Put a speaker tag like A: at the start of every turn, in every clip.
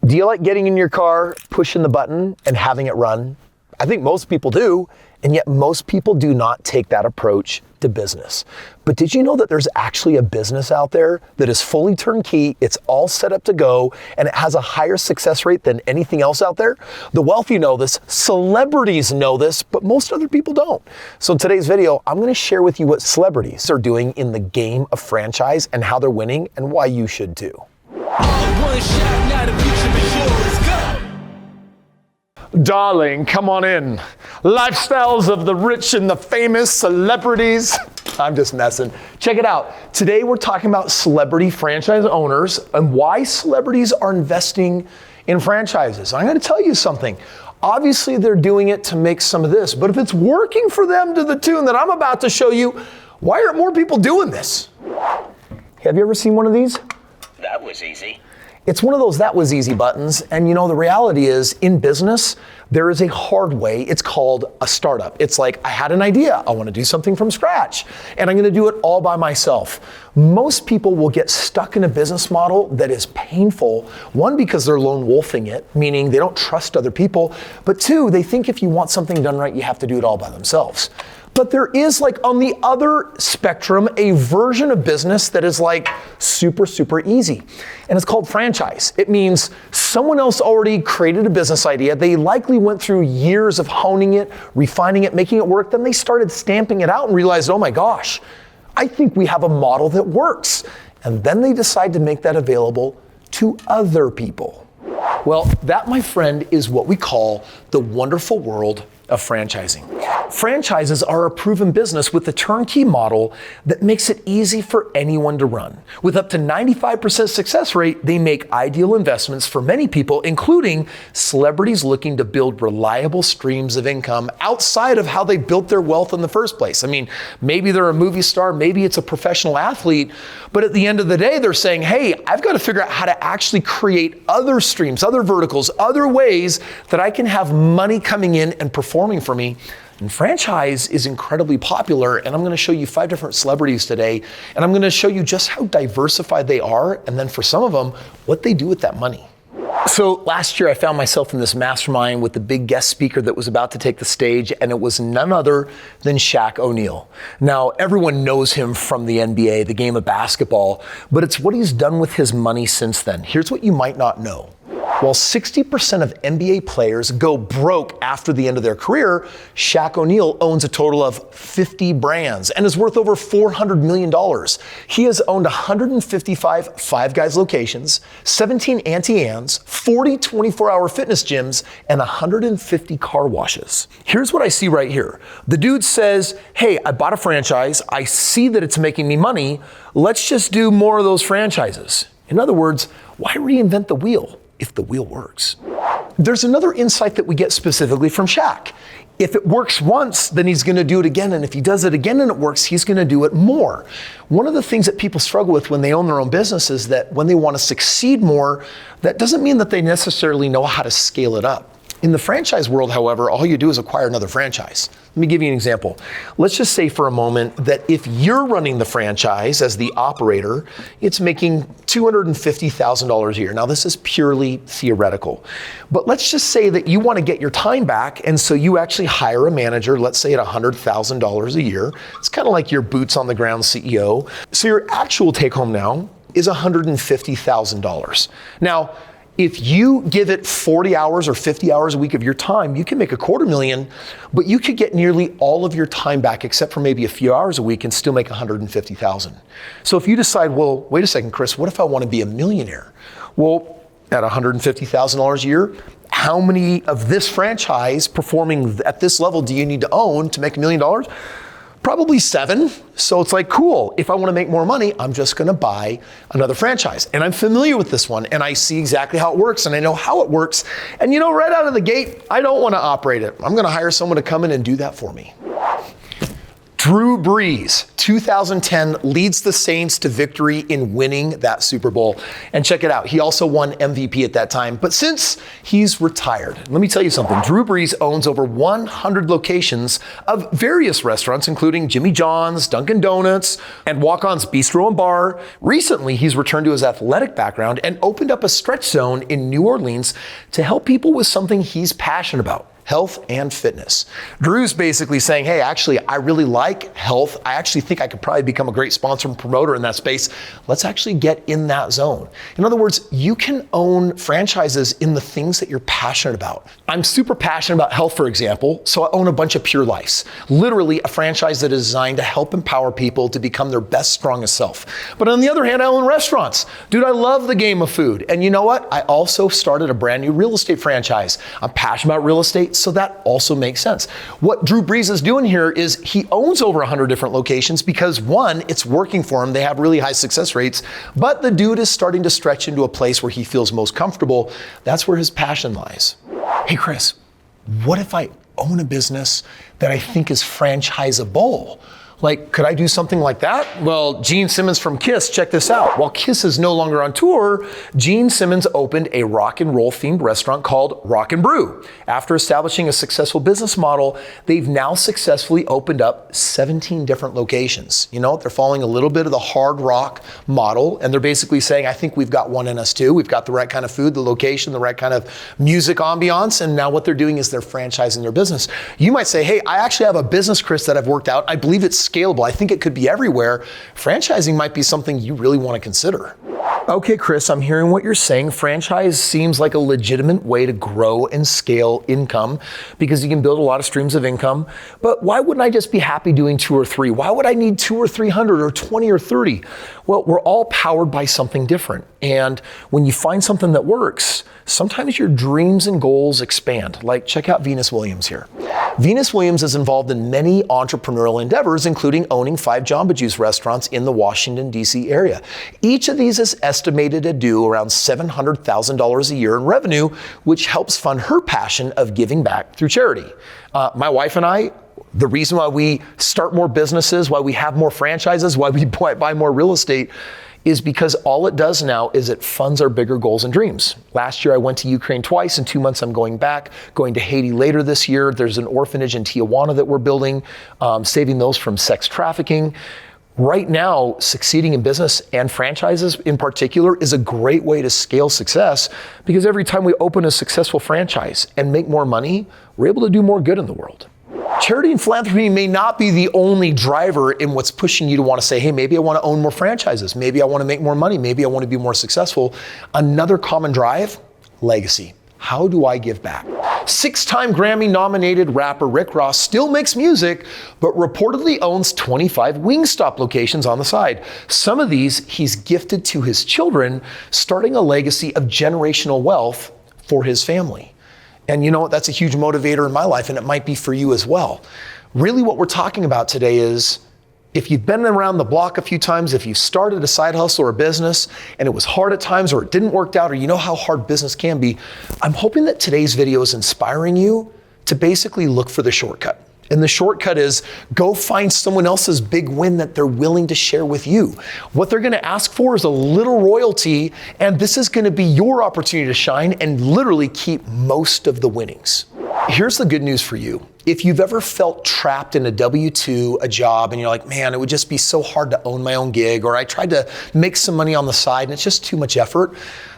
A: Do you like getting in your car, pushing the button, and having it run? I think most people do, and yet most people do not take that approach to business. But did you know that there's actually a business out there that is fully turnkey, it's all set up to go, and it has a higher success rate than anything else out there? The wealthy know this, celebrities know this, but most other people don't. So in today's video, I'm gonna share with you what celebrities are doing in the game of franchise and how they're winning and why you should too. Darling, come on in. Lifestyles of the rich and the famous, celebrities. I'm just messing. Check it out. Today we're talking about celebrity franchise owners and why celebrities are investing in franchises. I'm going to tell you something. Obviously they're doing it to make some of this, but if it's working for them to the tune that I'm about to show you, why aren't more people doing this? Have you ever seen one of these?
B: That was easy.
A: It's one of those that was easy buttons. And you know, the reality is in business, there is a hard way. It's called a startup. It's like, I had an idea. I want to do something from scratch and I'm going to do it all by myself. Most people will get stuck in a business model that is painful. One, because they're lone wolfing it, meaning they don't trust other people. But two, they think if you want something done right, you have to do it all by themselves. But there is, like, on the other spectrum, a version of business that is like super, super easy. And it's called franchise. It means someone else already created a business idea. They likely went through years of honing it, refining it, making it work. Then they started stamping it out and realized, oh my gosh, I think we have a model that works. And then they decide to make that available to other people. Well, that, my friend, is what we call the wonderful world of franchising. Franchises are a proven business with a turnkey model that makes it easy for anyone to run. With up to 95% success rate, they make ideal investments for many people, including celebrities looking to build reliable streams of income outside of how they built their wealth in the first place. I mean, maybe they're a movie star, maybe it's a professional athlete, but at the end of the day, they're saying, hey, I've got to figure out how to actually create other streams, other verticals, other ways that I can have money coming in and performing for me. And franchise is incredibly popular, and I'm going to show you 5 different celebrities today, and I'm going to show you just how diversified they are, and then for some of them, what they do with that money. So last year I found myself in this mastermind with the big guest speaker that was about to take the stage, and it was none other than Shaq ONeal. Now, everyone knows him from the NBA, the game of basketball, but it's what he's done with his money since then. Here's what you might not know. While 60% of NBA players go broke after the end of their career, Shaq ONeal owns a total of 50 brands and is worth over $400 million. He has owned 155 Five Guys locations, 17 Auntie Anne's, 40 24-hour fitness gyms, and 150 car washes. Here's what I see right here. The dude says, hey, I bought a franchise. I see that it's making me money. Let's just do more of those franchises. In other words, why reinvent the wheel if the wheel works? There's another insight that we get specifically from Shaq. If it works once, then he's gonna do it again. And if he does it again and it works, he's gonna do it more. One of the things that people struggle with when they own their own business is that when they wanna succeed more, that doesn't mean that they necessarily know how to scale it up. In the franchise world, however, all you do is acquire another franchise. Let me give you an example. Let's just say for a moment that if you're running the franchise as the operator, it's making $250,000 a year. Now, this is purely theoretical, but let's just say that you want to get your time back, and so you actually hire a manager, let's say at $100,000 a year. It's kind of like your boots on the ground CEO. So your actual take home now is $150,000. Now, if you give it 40 hours or 50 hours a week of your time, you can make $250,000, but you could get nearly all of your time back except for maybe a few hours a week and still make $150,000. So if you decide, well, wait a second, Kris, what if I want to be a millionaire? Well, at $150,000 a year, how many of this franchise performing at this level do you need to own to make $1 million? Probably 7. So it's like, cool, if I want to make more money, I'm just going to buy another franchise. And I'm familiar with this one, and I see exactly how it works, and I know how it works. And you know, right out of the gate, I don't want to operate it. I'm going to hire someone to come in and do that for me. Drew Brees, 2010, leads the Saints to victory in winning that Super Bowl. And check it out, he also won MVP at that time. But since he's retired, let me tell you something. Drew Brees owns over 100 locations of various restaurants, including Jimmy John's, Dunkin' Donuts, and Walk-On's Bistro and Bar. Recently, he's returned to his athletic background and opened up a stretch zone in New Orleans to help people with something he's passionate about: health and fitness. Drew's basically saying, hey, actually, I really like health. I actually think I could probably become a great sponsor and promoter in that space. Let's actually get in that zone. In other words, you can own franchises in the things that you're passionate about. I'm super passionate about health, for example, so I own a bunch of Pure Lifes. Literally a franchise that is designed to help empower people to become their best, strongest self. But on the other hand, I own restaurants. Dude, I love the game of food. And you know what? I also started a brand new real estate franchise. I'm passionate about real estate, so that also makes sense. What Drew Brees is doing here is he owns over 100 different locations because, one, it's working for him. They have really high success rates, but the dude is starting to stretch into a place where he feels most comfortable. That's where his passion lies. Hey, Kris, what if I own a business that I think is franchisable? Like, could I do something like that? Well, Gene Simmons from Kiss, check this out. While Kiss is no longer on tour, Gene Simmons opened a rock and roll themed restaurant called Rock and Brew. After establishing a successful business model, they've now successfully opened up 17 different locations. You know, they're following a little bit of the hard rock model, and they're basically saying, I think we've got one in us too. We've got the right kind of food, the location, the right kind of music ambiance, and now what they're doing is they're franchising their business. You might say, hey, I actually have a business, Kris, that I've worked out. I believe it's scalable. I think it could be everywhere. Franchising might be something you really want to consider. Okay, Kris, I'm hearing what you're saying. Franchise seems like a legitimate way to grow and scale income because you can build a lot of streams of income. But why wouldn't I just be happy doing 2 or 3? Why would I need 2 or 300 or 20 or 30? Well, we're all powered by something different. And when you find something that works, sometimes your dreams and goals expand. Like, check out Venus Williams here. Venus Williams is involved in many entrepreneurial endeavors, including owning 5 Jamba Juice restaurants in the Washington, D.C. area. Each of these is estimated to do around $700,000 a year in revenue, which helps fund her passion of giving back through charity. My wife and I, the reason why we start more businesses, why we have more franchises, why we buy more real estate, is because all it does now is it funds our bigger goals and dreams. Last year, I went to Ukraine twice. In 2 months, I'm going back, going to Haiti later this year. There's an orphanage in Tijuana that we're building, saving those from sex trafficking. Right now, succeeding in business and franchises in particular is a great way to scale success because every time we open a successful franchise and make more money, we're able to do more good in the world. Charity and philanthropy may not be the only driver in what's pushing you to want to say, hey, maybe I want to own more franchises. Maybe I want to make more money. Maybe I want to be more successful. Another common drive, legacy. How do I give back? 6-time Grammy-nominated rapper Rick Ross still makes music, but reportedly owns 25 Wingstop locations on the side. Some of these he's gifted to his children, starting a legacy of generational wealth for his family. And you know what? That's a huge motivator in my life, and it might be for you as well. Really what we're talking about today is, if you've been around the block a few times, if you started a side hustle or a business and it was hard at times or it didn't work out or you know how hard business can be, I'm hoping that today's video is inspiring you to basically look for the shortcut. And the shortcut is go find someone else's big win that they're willing to share with you. What they're gonna ask for is a little royalty, and this is gonna be your opportunity to shine and literally keep most of the winnings. Here's the good news for you. If you've ever felt trapped in a W-2, a job, and you're like, man, it would just be so hard to own my own gig, or I tried to make some money on the side and it's just too much effort,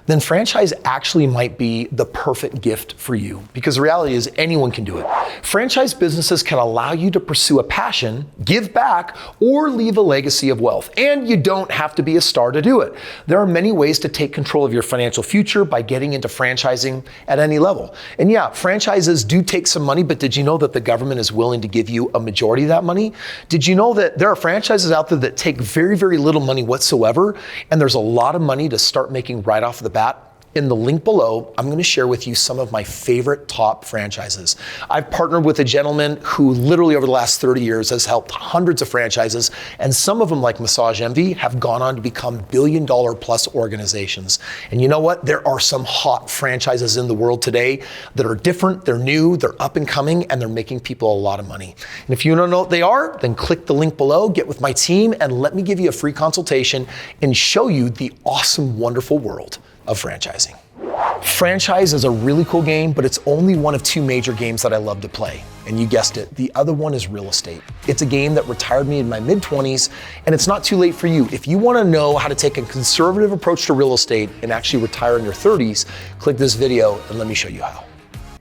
A: then franchise actually might be the perfect gift for you. Because the reality is anyone can do it. Franchise businesses can allow you to pursue a passion, give back, or leave a legacy of wealth. And you don't have to be a star to do it. There are many ways to take control of your financial future by getting into franchising at any level. And yeah, franchises do take some money, but did you know that the government is willing to give you a majority of that money? Did you know that there are franchises out there that take very, very little money whatsoever, and there's a lot of money to start making right off the bat? In the link below, I'm gonna share with you some of my favorite top franchises. I've partnered with a gentleman who literally over the last 30 years has helped hundreds of franchises, and some of them, like Massage Envy, have gone on to become billion-dollar-plus organizations. And you know what? There are some hot franchises in the world today that are different, they're new, they're up and coming, and they're making people a lot of money. And if you don't know what they are, then click the link below, get with my team, and let me give you a free consultation and show you the awesome, wonderful world of franchising. Franchise is a really cool game, but it's only one of two major games that I love to play. And you guessed it, the other one is real estate. It's a game that retired me in my mid-20s, and it's not too late for you. If you wanna know how to take a conservative approach to real estate and actually retire in your 30s, click this video and let me show you how.